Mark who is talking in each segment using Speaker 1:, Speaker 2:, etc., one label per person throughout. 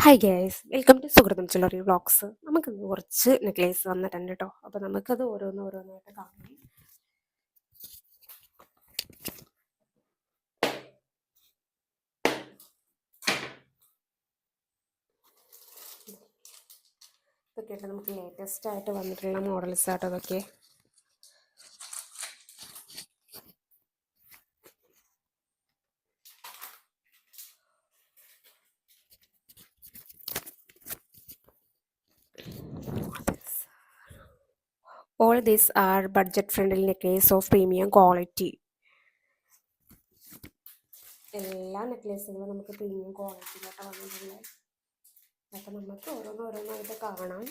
Speaker 1: Hi guys, welcome to Suhrutham ചില്ലറി vlogs. നമുക്കിന്ന് കുറച്ച് necklace വന്നിട്ടുണ്ട് കേട്ടോ. അപ്പോൾ നമുക്കത് ഓരോന്നോരോന്നായിട്ട് കാണാം. ഇതൊക്കെയായിട്ട് നമുക്ക് ലേറ്റസ്റ്റ് ആയിട്ട് വന്നിട്ടുള്ള മോഡൽസ് ആട്ടോ ഇതൊക്കെ. All these are budget friendly necklace of premium quality. എല്ലാ നെക്ലേസുകളും നമുക്ക് പ്രീമിയം ക്വാളിറ്റിയിലായിട്ട് വന്നിട്ടുള്ളത്. അപ്പോൾ നമുക്ക് ഓരോന്നോരോന്നായിട്ട് കാണാം.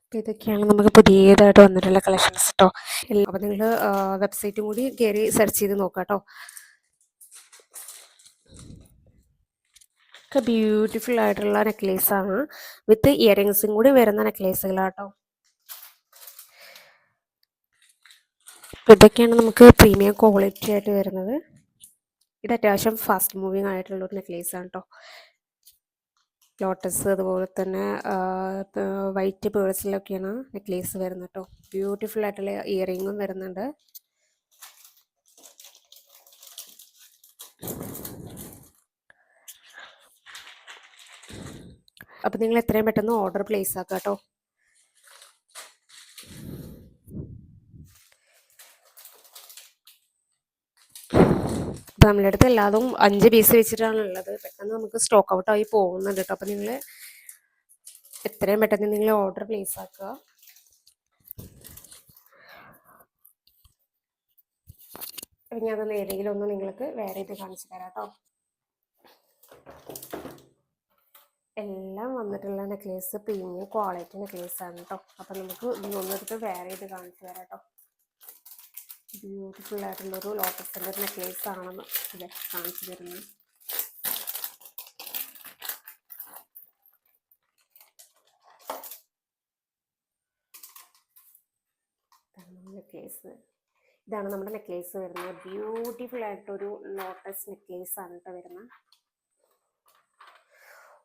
Speaker 1: അപ്പോൾ ഇതൊക്കെയാണ് നമുക്ക് പുതിയതായിട്ട് വന്നിട്ടുള്ള കളക്ഷൻസ് കേട്ടോ. അപ്പോൾ നിങ്ങൾ വെബ്സൈറ്റും കൂടി കയറി സെർച്ച് ചെയ്ത് നോക്കാം കേട്ടോ. ഒക്കെ ബ്യൂട്ടിഫുൾ ആയിട്ടുള്ള നെക്ലേസാണ്, വിത്ത് ഇയറിങ്സും കൂടി വരുന്ന നെക്ലേസുകളാട്ടോ. ഇതൊക്കെയാണ് നമുക്ക് പ്രീമിയം ക്വാളിറ്റി ആയിട്ട് വരുന്നത്. ഇത് അത്യാവശ്യം ഫാസ്റ്റ് മൂവിങ് ആയിട്ടുള്ളൊരു നെക്ലേസാണ് കേട്ടോ. ലോട്ടസ് അതുപോലെ തന്നെ വൈറ്റ് പേഴ്സിലൊക്കെയാണ് നെക്ലേസ് വരുന്നത് കേട്ടോ. ബ്യൂട്ടിഫുൾ ആയിട്ടുള്ള ഇയറിങ്ങും വരുന്നുണ്ട്. അപ്പോൾ നിങ്ങൾ എത്രയും പെട്ടെന്ന് ഓർഡർ പ്ലേസ് ആക്കുക കേട്ടോ. അപ്പോൾ നമ്മളുടെ അടുത്ത് എല്ലാതും 5 പീസ് വെച്ചിട്ടാണ് ഉള്ളത്. പെട്ടെന്ന് നമുക്ക് സ്റ്റോക്ക് ഔട്ട് ആയി പോകുന്നുണ്ട് കേട്ടോ. അപ്പോൾ നിങ്ങൾ എത്രയും പെട്ടെന്ന് നിങ്ങൾ ഓർഡർ പ്ലേസ് ആക്കുക. അപ്പം ഞാനതൊന്ന് ഏതെങ്കിലും ഒന്ന് നിങ്ങൾക്ക് വേറെ ഇത് കാണിച്ചു തരാം കേട്ടോ. എല്ലാം വന്നിട്ടുള്ള നെക്ലേസ് പ്രീമിയം ക്വാളിറ്റി നെക്ലേസ് ആണ് കേട്ടോ. അപ്പം നമുക്ക് ഇതൊന്നെടുത്ത് വേറെ ഇത് കാണിച്ചു തരാം കേട്ടോ. ബ്യൂട്ടിഫുൾ ആയിട്ടുള്ളൊരു ലോട്ടസിൻ്റെ ഒരു നെക്ലേസ് ആണെന്ന് ഇത് കാണിച്ചു തരുന്നത്. നെക്ലേസ് ഇതാണ് നമ്മുടെ നെക്ലേസ് വരുന്നത്. ബ്യൂട്ടിഫുൾ ആയിട്ടൊരു ലോട്ടസ് നെക്ലേസ് ആണ് കേട്ടോ വരുന്നത്.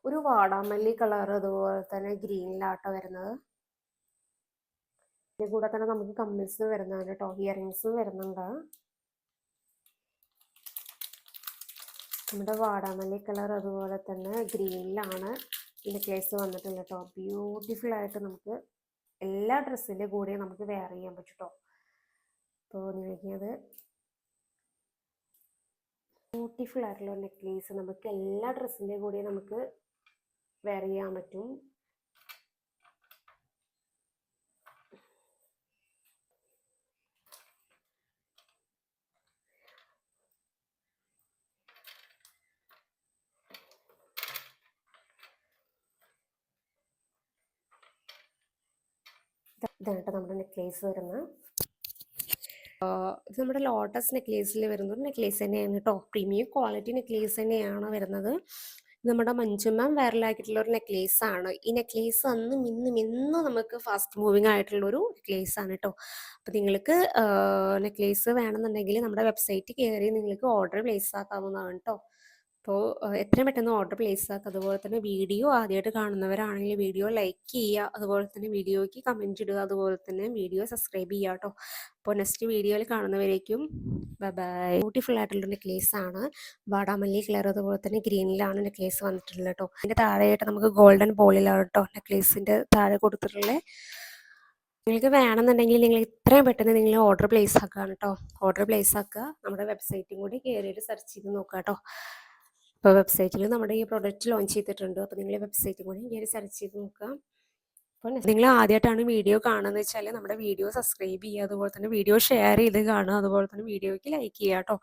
Speaker 1: ഒരു വാടാമല്ലി കളർ അതുപോലെ തന്നെ ഗ്രീനിലാട്ടോ വരുന്നത്. ഇതിൽ കൂടെ തന്നെ നമുക്ക് കമ്പിൾസ് വരുന്നുണ്ട് കേട്ടോ, ഇയറിങ്സും വരുന്നുണ്ട്. നമ്മുടെ വാടാമല്ലി കളർ അതുപോലെ തന്നെ ഗ്രീനിലാണ് ഈ നെക്ലേസ് വന്നിട്ടുള്ളത് കേട്ടോ. ബ്യൂട്ടിഫുൾ ആയിട്ട് നമുക്ക് എല്ലാ ഡ്രസ്സിൻ്റെ കൂടെ നമുക്ക് വെയർ ചെയ്യാൻ പറ്റും കേട്ടോ. അപ്പോൾ നിങ്ങൾക്കത് ബ്യൂട്ടിഫുൾ ആയിട്ടുള്ള നെക്ലേസ് നമുക്ക് എല്ലാ ഡ്രസ്സിൻ്റെ കൂടെ നമുക്ക് വെയർ ചെയ്യാൻ പറ്റും. ഇതാണ് കേട്ടോ നമ്മുടെ നെക്ലേസ് വരുന്നത്. ഇത് നമ്മുടെ ലോട്ടസ് നെക്ലേസിൽ വരുന്ന ഒരു നെക്ലേസ് തന്നെയാണ് കേട്ടോ. പ്രീമിയം ക്വാളിറ്റി നെക്ലേസ് തന്നെയാണ് വരുന്നത്. നമ്മുടെ മഞ്ജുമാം വൈറലാക്കിയിട്ടുള്ള ഒരു നെക്ലേസ് ആണ്. ഈ നെക്ലേസ് അന്നും ഇന്നും നമുക്ക് ഫാസ്റ്റ് മൂവിങ് ആയിട്ടുള്ളൊരു നെക്ലേസ് ആണ് കേട്ടോ. അപ്പോൾ നിങ്ങൾക്ക് നെക്ലേസ് വേണമെന്നുണ്ടെങ്കിൽ നമ്മുടെ വെബ്സൈറ്റ് കയറി നിങ്ങൾക്ക് ഓർഡർ പ്ലേസ് ആക്കാവുന്നതാണ് കേട്ടോ. അപ്പോൾ എത്രയും പെട്ടെന്ന് ഓർഡർ പ്ലേസ് ആക്കുക. അതുപോലെ തന്നെ വീഡിയോ ആദ്യമായിട്ട് കാണുന്നവരാണെങ്കിൽ വീഡിയോ ലൈക്ക് ചെയ്യുക, അതുപോലെ തന്നെ വീഡിയോയ്ക്ക് കമൻറ്റ് ഇടുക, അതുപോലെ തന്നെ വീഡിയോ സബ്സ്ക്രൈബ് ചെയ്യുക കേട്ടോ. അപ്പോൾ നെക്സ്റ്റ് വീഡിയോയിൽ കാണുന്നവരേക്കും ബൈ ബൈ. ബ്യൂട്ടിഫുൾ ആയിട്ടുള്ള നെക്ലേസ് ആണ്. വാടാമല്ലി കളർ അതുപോലെ തന്നെ ഗ്രീനിലാണ് നെക്ലേസ് വന്നിട്ടുള്ളത് കേട്ടോ. അതിൻ്റെ താഴെയായിട്ട് നമുക്ക് ഗോൾഡൻ ബോളിലാണ് കേട്ടോ നെക്ലേസിൻ്റെ താഴെ കൊടുത്തിട്ടുള്ളത്. നിങ്ങൾക്ക് വേണമെന്നുണ്ടെങ്കിൽ നിങ്ങൾ ഇത്രയും പെട്ടെന്ന് നിങ്ങൾ ഓർഡർ പ്ലേസ് ആക്കുകയാണ് കേട്ടോ. ഓർഡർ പ്ലേസ് ആക്കുക. നമ്മുടെ വെബ്സൈറ്റും കൂടി കയറിയിട്ട് സെർച്ച് ചെയ്ത് നോക്കുക കേട്ടോ. അപ്പോൾ വെബ്സൈറ്റിൽ നമ്മുടെ ഈ പ്രോഡക്റ്റ് ലോഞ്ച് ചെയ്തിട്ടുണ്ട്. അപ്പോൾ നിങ്ങൾ വെബ്സൈറ്റും കൂടി കയറി സെർച്ച് ചെയ്ത് നോക്കുക. അപ്പോൾ നിങ്ങൾ ആദ്യമായിട്ടാണ് വീഡിയോ കാണുന്നത് വെച്ചാൽ നമ്മുടെ വീഡിയോ സബ്സ്ക്രൈബ് ചെയ്യുക, അതുപോലെ തന്നെ വീഡിയോ ഷെയർ ചെയ്ത് കാണുക, അതുപോലെ തന്നെ വീഡിയോയ്ക്ക് ലൈക്ക് ചെയ്യുക കേട്ടോ.